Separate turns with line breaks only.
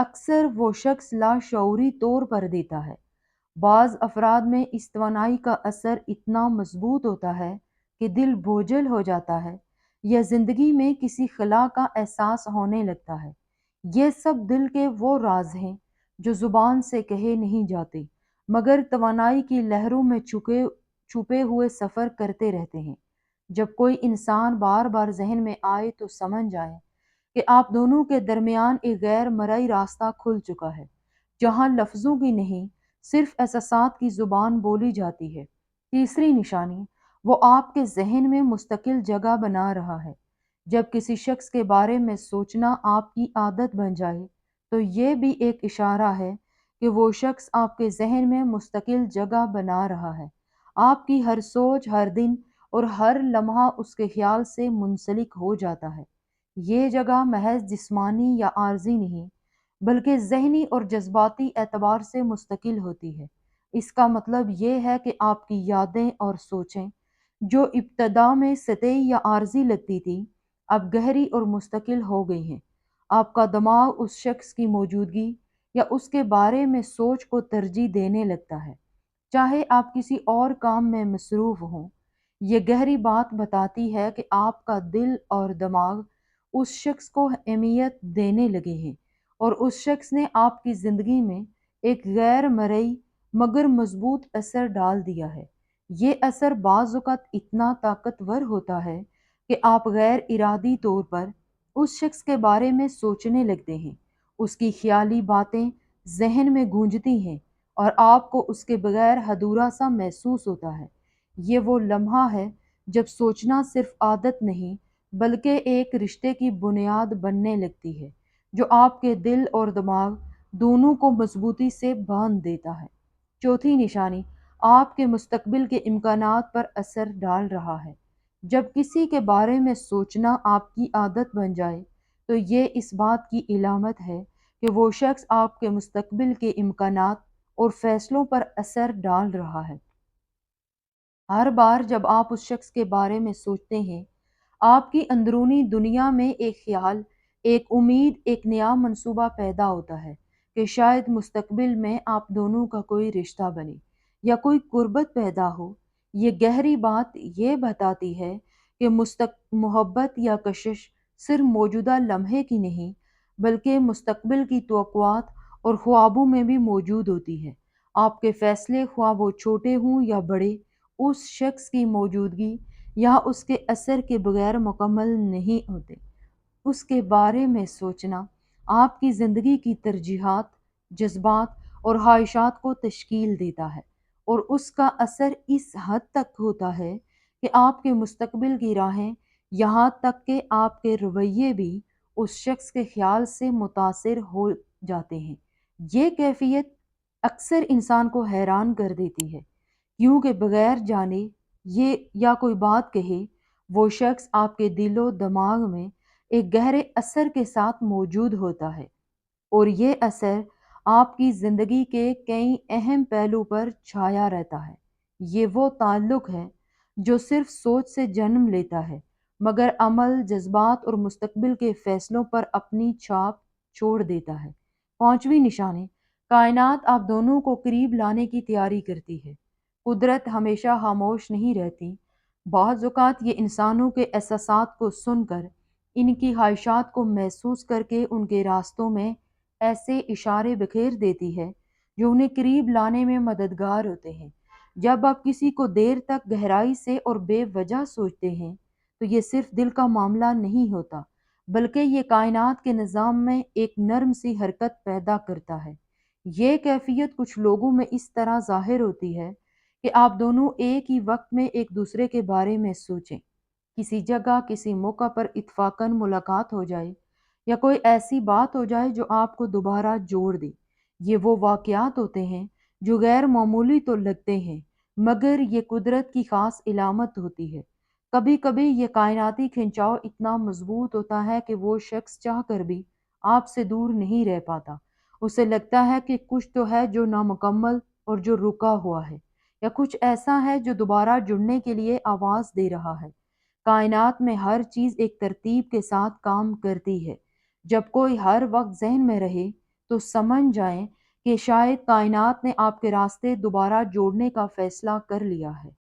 اکثر وہ شخص لاشعوری طور پر دیتا ہے۔ بعض افراد میں اس توانائی کا اثر اتنا مضبوط ہوتا ہے کہ دل بوجھل ہو جاتا ہے یا زندگی میں کسی خلا کا احساس ہونے لگتا ہے۔ یہ سب دل کے وہ راز ہیں جو زبان سے کہے نہیں جاتے، مگر توانائی کی لہروں میں چھپے ہوئے سفر کرتے رہتے ہیں۔ جب کوئی انسان بار بار ذہن میں آئے تو سمجھ جائے کہ آپ دونوں کے درمیان ایک غیر مرئی راستہ کھل چکا ہے، جہاں لفظوں کی نہیں صرف احساسات کی زبان بولی جاتی ہے۔ تیسری نشانی، وہ آپ کے ذہن میں مستقل جگہ بنا رہا ہے۔ جب کسی شخص کے بارے میں سوچنا آپ کی عادت بن جائے تو یہ بھی ایک اشارہ ہے کہ وہ شخص آپ کے ذہن میں مستقل جگہ بنا رہا ہے۔ آپ کی ہر سوچ، ہر دن اور ہر لمحہ اس کے خیال سے منسلک ہو جاتا ہے۔ یہ جگہ محض جسمانی یا عارضی نہیں، بلکہ ذہنی اور جذباتی اعتبار سے مستقل ہوتی ہے۔ اس کا مطلب یہ ہے کہ آپ کی یادیں اور سوچیں، جو ابتدا میں سطحی یا عارضی لگتی تھی، اب گہری اور مستقل ہو گئی ہیں۔ آپ کا دماغ اس شخص کی موجودگی یا اس کے بارے میں سوچ کو ترجیح دینے لگتا ہے، چاہے آپ کسی اور کام میں مصروف ہوں۔ یہ گہری بات بتاتی ہے کہ آپ کا دل اور دماغ اس شخص کو اہمیت دینے لگے ہیں، اور اس شخص نے آپ کی زندگی میں ایک غیر مرئی مگر مضبوط اثر ڈال دیا ہے۔ یہ اثر بعض اوقات اتنا طاقتور ہوتا ہے کہ آپ غیر ارادی طور پر اس شخص کے بارے میں سوچنے لگتے ہیں، اس کی خیالی باتیں ذہن میں گونجتی ہیں اور آپ کو اس کے بغیر ادھورا سا محسوس ہوتا ہے۔ یہ وہ لمحہ ہے جب سوچنا صرف عادت نہیں بلکہ ایک رشتے کی بنیاد بننے لگتی ہے، جو آپ کے دل اور دماغ دونوں کو مضبوطی سے باندھ دیتا ہے۔ چوتھی نشانی، آپ کے مستقبل کے امکانات پر اثر ڈال رہا ہے۔ جب کسی کے بارے میں سوچنا آپ کی عادت بن جائے تو یہ اس بات کی علامت ہے کہ وہ شخص آپ کے مستقبل کے امکانات اور فیصلوں پر اثر ڈال رہا ہے۔ ہر بار جب آپ اس شخص کے بارے میں سوچتے ہیں، آپ کی اندرونی دنیا میں ایک خیال، ایک امید، ایک نیا منصوبہ پیدا ہوتا ہے کہ شاید مستقبل میں آپ دونوں کا کوئی رشتہ بنے یا کوئی قربت پیدا ہو۔ یہ گہری بات یہ بتاتی ہے کہ محبت یا کشش صرف موجودہ لمحے کی نہیں، بلکہ مستقبل کی توقعات اور خوابوں میں بھی موجود ہوتی ہے۔ آپ کے فیصلے، خواہ وہ چھوٹے ہوں یا بڑے، اس شخص کی موجودگی یا اس کے اثر کے بغیر مکمل نہیں ہوتے۔ اس کے بارے میں سوچنا آپ کی زندگی کی ترجیحات، جذبات اور خواہشات کو تشکیل دیتا ہے، اور اس کا اثر اس حد تک ہوتا ہے کہ آپ کے مستقبل کی راہیں، یہاں تک کہ آپ کے رویے بھی اس شخص کے خیال سے متاثر ہو جاتے ہیں۔ یہ کیفیت اکثر انسان کو حیران کر دیتی ہے، کیونکہ بغیر جانے یہ یا کوئی بات کہے، وہ شخص آپ کے دل و دماغ میں ایک گہرے اثر کے ساتھ موجود ہوتا ہے، اور یہ اثر آپ کی زندگی کے کئی اہم پہلو پر چھایا رہتا ہے۔ یہ وہ تعلق ہے جو صرف سوچ سے جنم لیتا ہے، مگر عمل، جذبات اور مستقبل کے فیصلوں پر اپنی چھاپ چھوڑ دیتا ہے۔ پانچویں نشانی، کائنات آپ دونوں کو قریب لانے کی تیاری کرتی ہے۔ قدرت ہمیشہ خاموش نہیں رہتی۔ بعض اوقات یہ انسانوں کے احساسات کو سن کر، ان کی خواہشات کو محسوس کر کے ان کے راستوں میں ایسے اشارے بکھیر دیتی ہے جو انہیں قریب لانے میں مددگار ہوتے ہیں۔ جب آپ کسی کو دیر تک گہرائی سے اور بے وجہ سوچتے ہیں تو یہ صرف دل کا معاملہ نہیں ہوتا، بلکہ یہ کائنات کے نظام میں ایک نرم سی حرکت پیدا کرتا ہے۔ یہ کیفیت کچھ لوگوں میں اس طرح ظاہر ہوتی ہے کہ آپ دونوں ایک ہی وقت میں ایک دوسرے کے بارے میں سوچیں، کسی جگہ، کسی موقع پر اتفاقاً ملاقات ہو جائے یا کوئی ایسی بات ہو جائے جو آپ کو دوبارہ جوڑ دے۔ یہ وہ واقعات ہوتے ہیں جو غیر معمولی تو لگتے ہیں، مگر یہ قدرت کی خاص علامت ہوتی ہے۔ کبھی کبھی یہ کائناتی کھنچاؤ اتنا مضبوط ہوتا ہے کہ وہ شخص چاہ کر بھی آپ سے دور نہیں رہ پاتا۔ اسے لگتا ہے کہ کچھ تو ہے جو نامکمل اور جو رکا ہوا ہے، یا کچھ ایسا ہے جو دوبارہ جڑنے کے لیے آواز دے رہا ہے۔ کائنات میں ہر چیز ایک ترتیب کے ساتھ کام کرتی ہے۔ جب کوئی ہر وقت ذہن میں رہے تو سمجھ جائیں کہ شاید کائنات نے آپ کے راستے دوبارہ جوڑنے کا فیصلہ کر لیا ہے۔